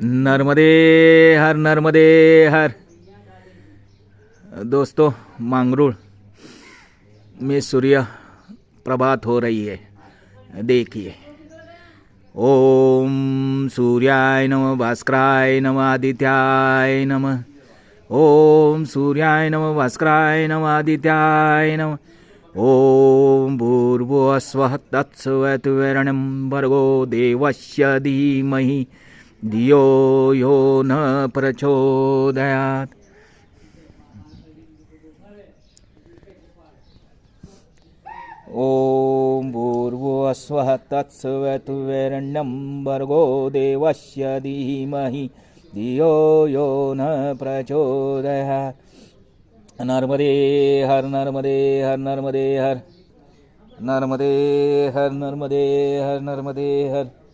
नर्मदे नर्मदे हर। दोस्तों, मांगरूळ में सूर्य प्रभात हो रही है। देखिए, ओम सूर्याय नमः, भास्कराय नमः, आदित्याय नमः। ओम सूर्याय नमः, भास्कराय नमः, आदित्याय नमः। ओम भूर्भुवः स्वः तत्सवितुर्वरेण्यं भर्गो देवस्य धीमहि धियो यो न प्रचोदयात्। ओम भूर्भुवः स्वः तत्सवितुर्वरेण्यं भर्गो देवस्य धीमहि धियो यो न प्रचोदयात्। नर्मदे हर, नर्मदे हर, नर्मदे हर, नर्मदे हर, नर्मदे हर, नर्मदे हर।